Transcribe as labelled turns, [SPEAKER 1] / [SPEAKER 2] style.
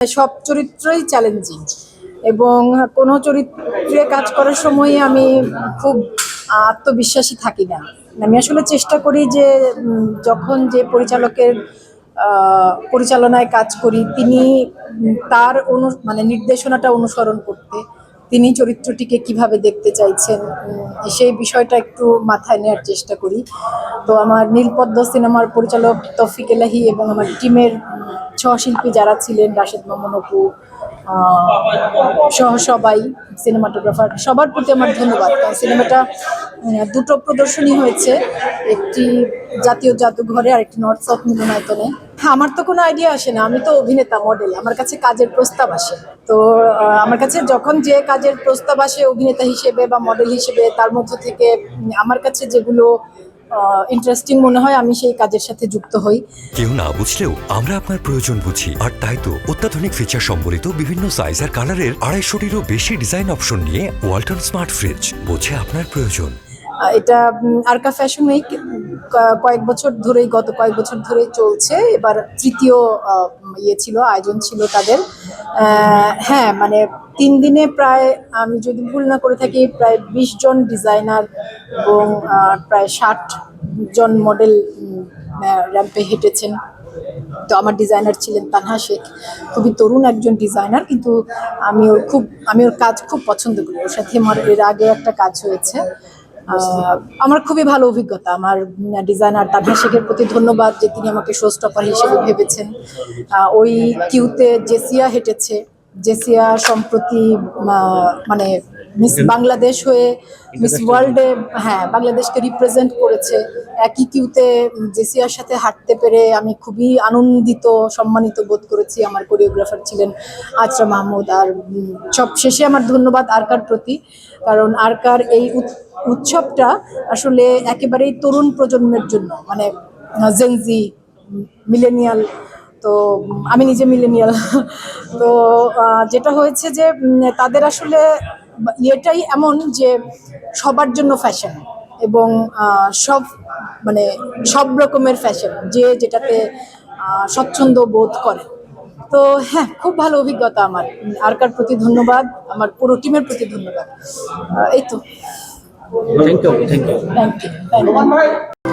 [SPEAKER 1] সব চরিত্রই চ্যালেঞ্জিং এবং কোনো চরিত্রে কাজ করার সময় আমি খুব আত্মবিশ্বাসী থাকি না। আমি আসলে চেষ্টা করি যে যখন যে পরিচালকের পরিচালনায় কাজ করি তিনি তার মানে নির্দেশনাটা অনুসরণ করতে, তিনি চরিত্রটিকে কিভাবে দেখতে চাইছেন সেই বিষয়টা একটু মাথায় নেওয়ার চেষ্টা করি। তো আমার নীলপদ্ম সিনেমার পরিচালক তৌফিক এলাহি এবং আমার টিমের সহশিল্পী যারা ছিলেন, রাশেদ মামুন অপু সহ সবাই, সিনেমাটোগ্রাফার, সবার প্রতি আমার ধন্যবাদ। কারণ সিনেমাটা দুটো প্রদর্শনী হয়েছে, একটি জাতীয় জাদুঘরে আর একটি নর্থ সাউথ মিলনায়তনে। আমার তো কোনো আইডিয়া আসে না, আমি তো অভিনেতা, মডেল, আমার কাছে কাজের প্রস্তাব আসে। তো আমার কাছে যখন যে কাজের প্রস্তাব আসে অভিনেতা হিসেবে বা মডেল হিসেবে, তার মধ্য থেকে আমার কাছে যেগুলো ইন্টারেস্টিং মনে হয় আমি সেই কাজের সাথে যুক্ত হই।
[SPEAKER 2] কেউ না বুঝলেও আমরা আপনার প্রয়োজন বুঝি, আর তাই তো অত্যাধুনিক ফিচার সম্বলিত বিভিন্ন সাইজ আর কালারের 250-টিরও বেশি ডিজাইন অপশন নিয়ে ওয়ালটন স্মার্ট ফ্রিজ বোঝে আপনার প্রয়োজন।
[SPEAKER 1] এটা আরকা ফ্যাশন উইক গত কয়েক বছর ধরেই চলছে। এবার তৃতীয় ছিল, আয়োজন ছিল তাদের। হ্যাঁ, মানে 3 দিনে প্রায়, আমি যদি ভুল না করে থাকি, প্রায় 20 জন ডিজাইনার এবং প্রায় 60 জন মডেল র্যাম্পে হেঁটেছেন। তো আমার ডিজাইনার ছিলেন তানহা শেখ, খুবই তরুণ একজন ডিজাইনার, কিন্তু আমি ওর কাজ খুব পছন্দ করি। ওর সাথে আমার এর আগে একটা কাজ হয়েছে। আমার খুবই ভালো অভিজ্ঞতা। আমার ডিজাইনার তানহা শেখের প্রতি ধন্যবাদ যে তিনি আমাকে শো স্টপার হিসেবে ভেবেছেন। ওই কিউতে জেসিয়া হেঁটেছে। জেসিয়া সম্প্রতি মানে মিস বাংলাদেশ হয়ে মিস ওয়ার্ল্ডে, হ্যাঁ, বাংলাদেশকে রিপ্রেজেন্ট করেছে। একই কিউতে জেসিয়ার সাথে হাঁটতে পেরে আমি খুবই আনন্দিত, সম্মানিত বোধ করেছি। আমার কোরিওগ্রাফার ছিলেন আচরা মাহমুদ। আর সব শেষে আমার ধন্যবাদ আরকার প্রতি, কারণ আরকার এই উৎসবটা আসলে একেবারেই তরুণ প্রজন্মের জন্য, মানে জেনজি, মিলেনিয়াল। তো আমি নিজে মিলেনিয়াল। তো যেটা হয়েছে যে তাদের আসলে ইয়েটাই এমন যে সবার জন্য ফ্যাশন, এবং মানে সব রকমের ফ্যাশন, যে যেটাতে স্বচ্ছন্দ বোধ করে। তো হ্যাঁ, খুব ভালো অভিজ্ঞতা আমার। আরকার প্রতি ধন্যবাদ, আমার পুরো টিমের প্রতি ধন্যবাদ। এই তো।
[SPEAKER 3] Thank you.
[SPEAKER 1] Thank you.